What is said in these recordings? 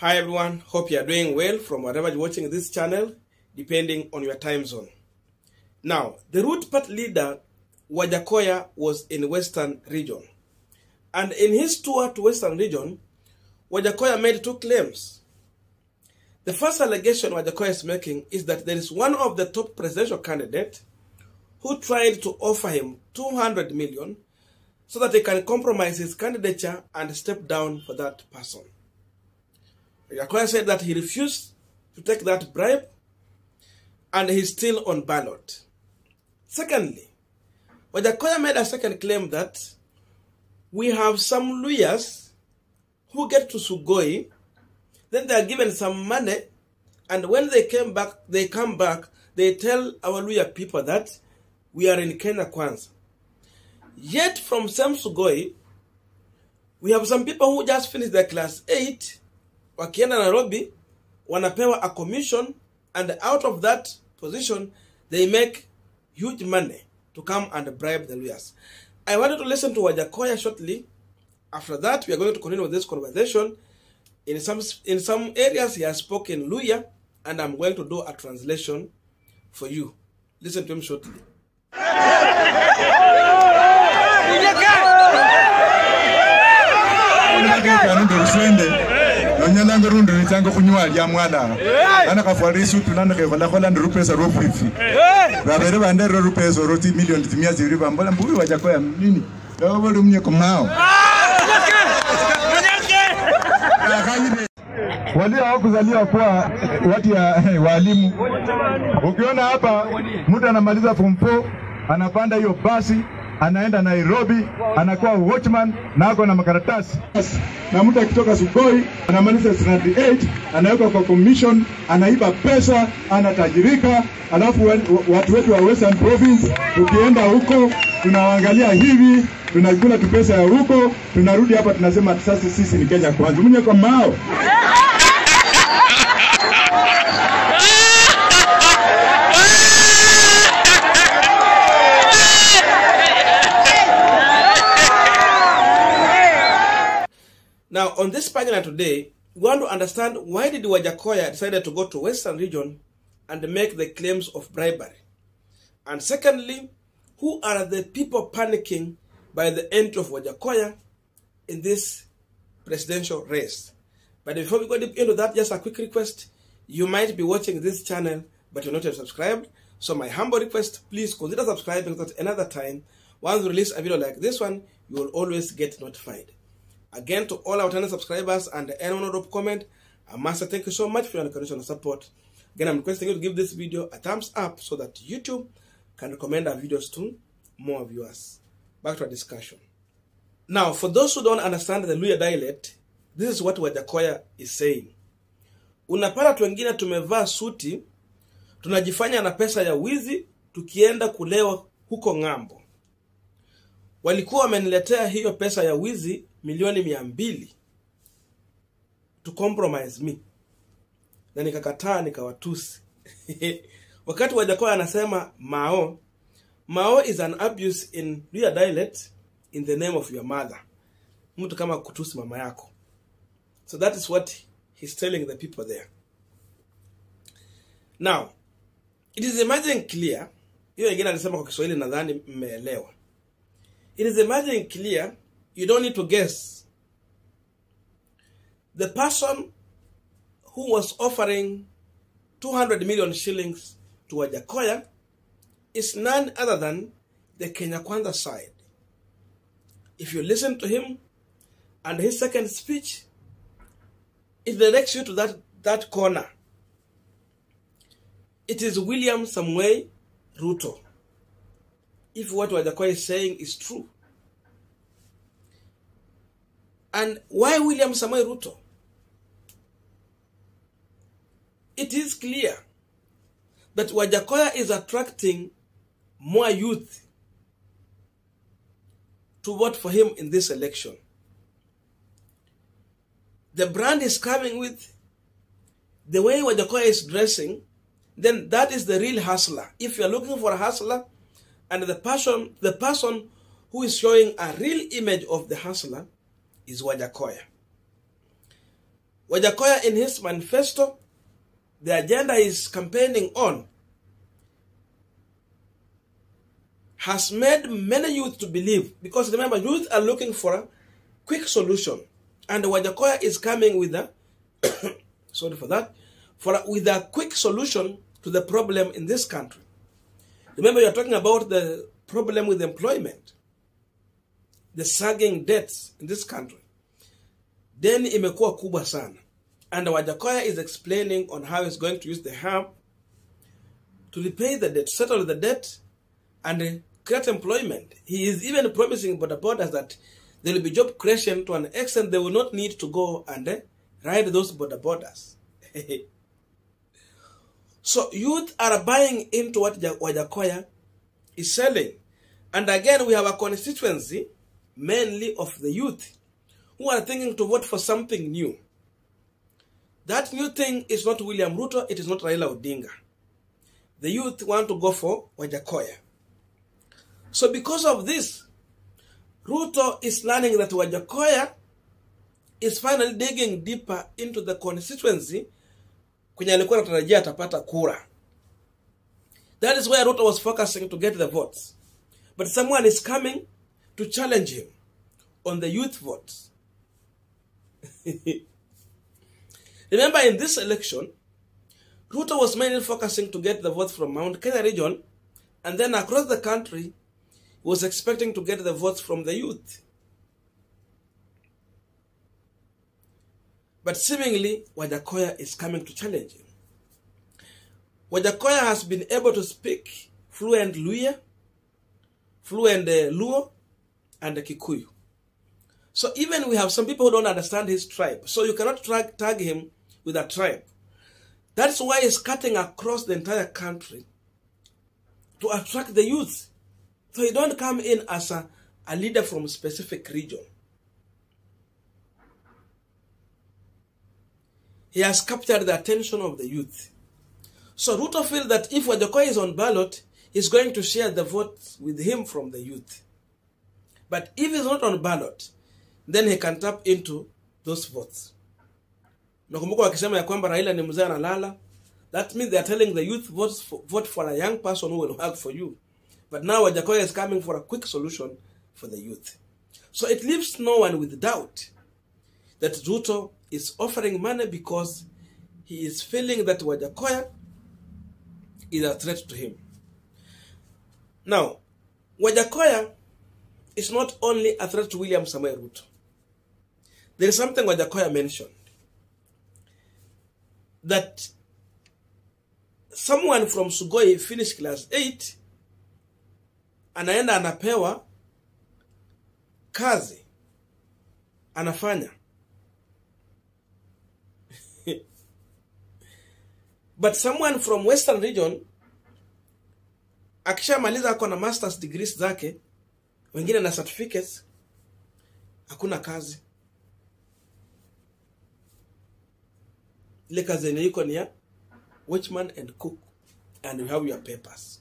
Hi everyone, hope you are doing well from wherever you're watching this channel, depending on your time zone. Now, the Root Party leader, Wajackoyah, was in Western region. And in his tour to Western region, Wajackoyah made two claims. The first allegation Wajackoyah is making is that there is one of the top presidential candidates who tried to offer him 200 million so that he can compromise his candidature and step down for that person. Wajackoyah said that he refused to take that bribe and he's still on ballot. Secondly, Wajackoyah made a second claim that we have some lawyers who get to Sugoi, then they are given some money, and when they come back, they tell our lawyer people that we are in Kenya Kwanza. Yet from same Sugoi, we have some people who just finished their class 8, wakienda Nairobi, wanapewa a commission, and out of that position, they make huge money to come and bribe the lawyers. I wanted to listen to Wajackoyah shortly. After that, we are going to continue with this conversation. In some areas, he has spoken Luya, and I'm going to do a translation for you. Listen to him shortly. Nonyalanga rundo nitanga kunywa lya mwana ana kafuarisu tunana ke kola rupesa ro 50 babere bande ro rupesa ro million 100 bambola mbuyi Wajackoyah nini leo bali mnye komao wali hawakuzaliwa kwa watu ya walimu. Ukiona hapa mtu anamaliza form 4 anapanda hiyo basi anaenda Nairobi, anakuwa watchman na ako na makaratasi. Na mtu akitoka Sugoi anamaliza 78, anaweka kwa commission, anaiba pesa, anatajirika. Alafu watu wetu wa Western Province, ukienda huko tunawaangalia hivi, tunakula tu pesa ya huko, tunarudi hapa tunasema sasa sisi ni Kenya Kwanza. Mwenye kwa mao Now, on this panel today, we want to understand why did Wajackoyah decided to go to Western region and make the claims of bribery. And secondly, who are the people panicking by the entry of Wajackoyah in this presidential race. But before we go deep into that, just a quick request. You might be watching this channel, but you're not yet subscribed. So my humble request, please consider subscribing so that another time, once we release a video like this one, you will always get notified. Again, to all our channel subscribers and anyone who drop comment, I must say thank you so much for your unconditional support. Again, I'm requesting you to give this video a thumbs up so that YouTube can recommend our videos to more viewers. Back to our discussion. Now, for those who don't understand the Luya dialect, this is what Wajackoyah is saying. Unapata tu wengine tumevaa suti, tunajifanya na pesa ya wizi, tukienda kulewa huko ngambo. Walikuwa wameniletea hiyo pesa ya wizi milioni 200 to compromise me. Na nikakataa nikawatusi. Wakati Wajackoyah anasema mao, mao is an abuse in Luya dialect in the name of your mother. Mtu kama kutusi mama yako. So that is what he's telling the people there. Now, it is emerging clear, hiyo wengine alisema kwa Kiswahili nadhani mmeelewa. It is emerging clear, you don't need to guess. The person who was offering 200 million shillings to Wajackoyah is none other than the Kenya Kwanza side. If you listen to him and his second speech, it directs you to that corner. It is William Samoei Ruto. If what Wajackoyah is saying is true. And why William Samoei Ruto? It is clear that Wajackoyah is attracting more youth to vote for him in this election. The brand is coming with the way Wajackoyah is dressing, then that is the real hustler. If you are looking for a hustler, and the person who is showing a real image of the hustler is Wajackoyah. Wajackoyah, in his manifesto, the agenda he's campaigning on, has made many youth to believe, because remember, youth are looking for a quick solution, and Wajackoyah is coming with a sorry for that, with a quick solution to the problem in this country. Remember, you're talking about the problem with employment, the sagging debts in this country. Deni imekuwa kubwa sana, and Wajackoyah is explaining on how he's going to use the help to repay the debt, settle the debt, and create employment. He is even promising border borders that there will be job creation to an extent they will not need to go and ride those border borders. So youth are buying into what Wajackoyah is selling. And again, we have a constituency, mainly of the youth, who are thinking to vote for something new. That new thing is not William Ruto, it is not Raila Odinga. The youth want to go for Wajackoyah. So because of this, Ruto is learning that Wajackoyah is finally digging deeper into the constituency kwenye alikuwa anatarajia atapata kura. That is where Ruto was focusing to get the votes. But someone is coming to challenge him on the youth votes. Remember, in this election, Ruto was mainly focusing to get the votes from Mount Kenya region, and then across the country, was expecting to get the votes from the youth. But seemingly, Wajackoyah is coming to challenge him. Wajackoyah has been able to speak fluent Luya, fluent Luo, and Kikuyu. So even we have some people who don't understand his tribe. So you cannot tag him with a tribe. That's why he's cutting across the entire country to attract the youth. So he don't come in as a leader from a specific region. He has captured the attention of the youth. So Ruto feels that if Wajackoyah is on ballot, he's going to share the votes with him from the youth. But if he's not on ballot, then he can tap into those votes. Nakumbuka wakisema ya kwamba Raila ni mzee analala. That means they are telling the youth vote for a young person who will work for you. But now Wajackoyah is coming for a quick solution for the youth. So it leaves no one with doubt that Ruto is offering money because he is feeling that Wajackoyah is a threat to him. Now, Wajackoyah is not only a threat to William Samoei Ruto. There is something Wajackoyah mentioned, that someone from Sugoi finished class 8, anaenda anapewa kazi, anafanya. But someone from Western region, akishamaliza ako na master's degrees zake, wengine na certificates, hakuna kazi. Ile kazi yenye iko ni ya watchman and cook, and you have your papers.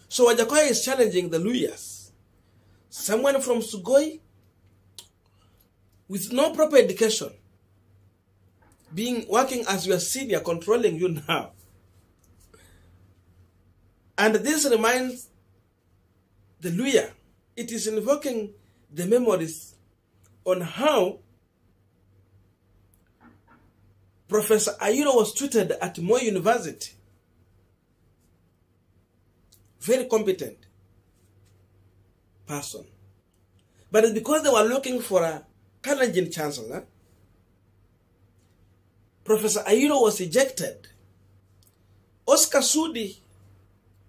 So Wajackoyah is challenging the Luyas. Someone from Sugoi with no proper education, working as your senior, controlling you now. And this reminds the Luya, it is invoking the memories on how Professor Ayiro was treated at Moi University. Very competent person. But it's because they were looking for a challenging chancellor, Professor Ayiro was ejected. Oscar Sudi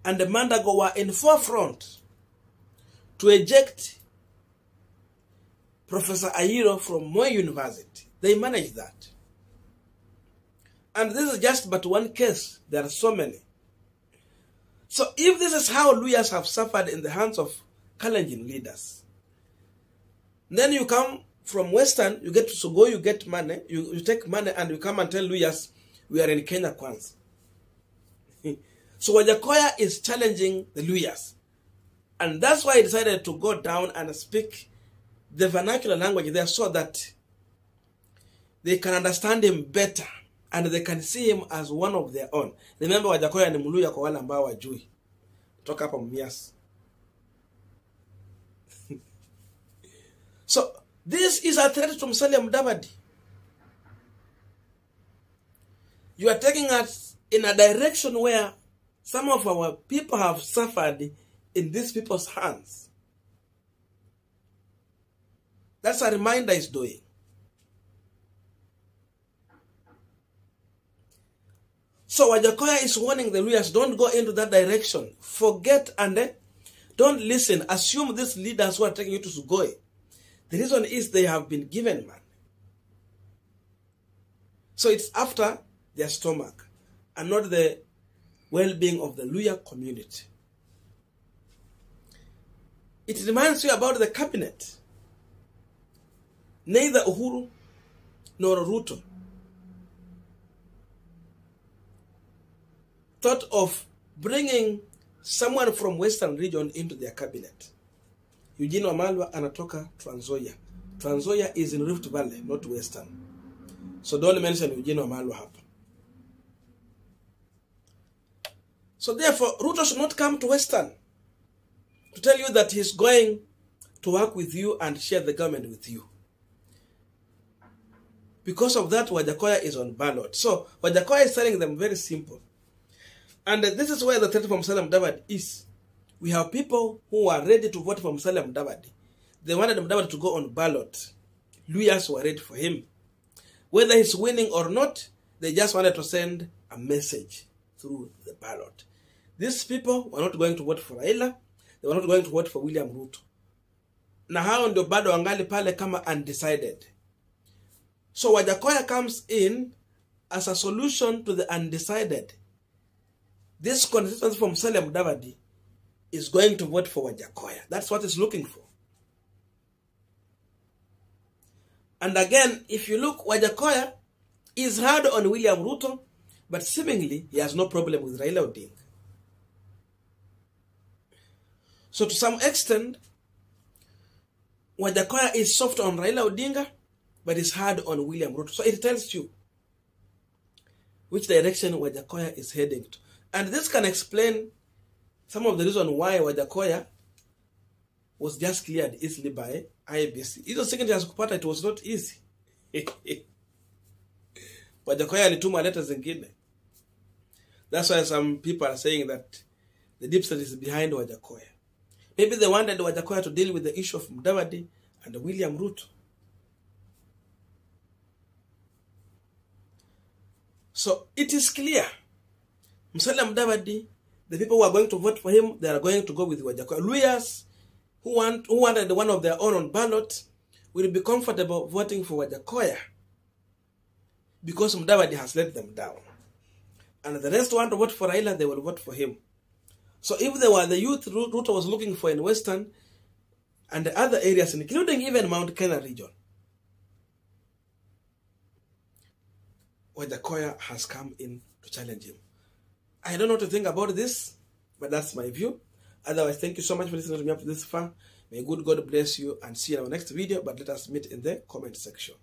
and the Mandago were in forefront to eject Professor Ayiro from Moi University. They managed that. And this is just but one case. There are so many. So if this is how Luyas have suffered in the hands of challenging leaders, then you come from Western, you get to Sugoi, you get money, you take money and you come and tell Luyas, we are in Kenya Kwanza. So Wajackoyah is challenging the Luyas. And that's why he decided to go down and speak the vernacular language there so that they can understand him better and they can see him as one of their own. Remember, Wajackoyah ni Mluya kwa wale ambao wajui. Toka hapa Mumias. So, this is a threat to Musalia Mudavadi. You are taking us in a direction where some of our people have suffered in these people's hands. That's a reminder he's doing. So Wajackoyah is warning the Luyas, don't go into that direction. Forget and don't listen. Assume these leaders who are taking you to Sugoi. The reason is they have been given money. So it's after their stomach and not the well-being of the Luya community. It reminds you about the cabinet. Neither Uhuru nor Ruto thought of bringing someone from Western region into their cabinet. Eugene Wamalwa anatoka Trans Nzoia. Trans Nzoia is in Rift Valley, not Western. So don't mention Eugene Wamalwa hapa. So therefore, Ruto should not come to Western to tell you that he's going to work with you and share the government with you. Because of that, Wajackoyah is on ballot. So Wajackoyah is telling them very simple. And this is where the threat from Musalia Mudavadi is. We have people who are ready to vote for Musalia Mudavadi. They wanted Mudavadi to go on ballot. Luyas were ready for him. Whether he's winning or not, they just wanted to send a message through the ballot. These people were not going to vote for Raila. They were not going to vote for William Ruto. Na hao ndio bado wangali pale kama undecided. So Wajackoyah comes in as a solution to the undecided. This constituency from Musalia Mudavadi is going to vote for Wajackoyah. That's what it's looking for. And again, if you look, Wajackoyah is hard on William Ruto, but seemingly he has no problem with Raila Odinga. So to some extent, Wajackoyah is soft on Raila Odinga, but is hard on William Ruto. So it tells you which direction Wajackoyah is heading to. And this can explain some of the reason why Wajackoyah was just cleared easily by IEBC. Hizo signatures kupata, it was not easy. Wajackoyah alituma letters zingine. That's why some people are saying that the deep state is behind Wajackoyah. Maybe they wanted Wajackoyah to deal with the issue of Mudavadi and William Ruto. So it is clear. Musalia Mudavadi, the people who are going to vote for him, they are going to go with Wajackoyah. Luyas who wanted one of their own on ballot will be comfortable voting for Wajackoyah because Mudavadi has let them down. And the rest want to vote for Raila, they will vote for him. So if they were the youth Ruto was looking for in Western and the other areas, including even Mount Kenya region, Wajackoyah has come in to challenge him. I don't know what to think about this, but that's my view. Otherwise, thank you so much for listening to me up to this far. May good God bless you and see you in our next video, but let us meet in the comment section.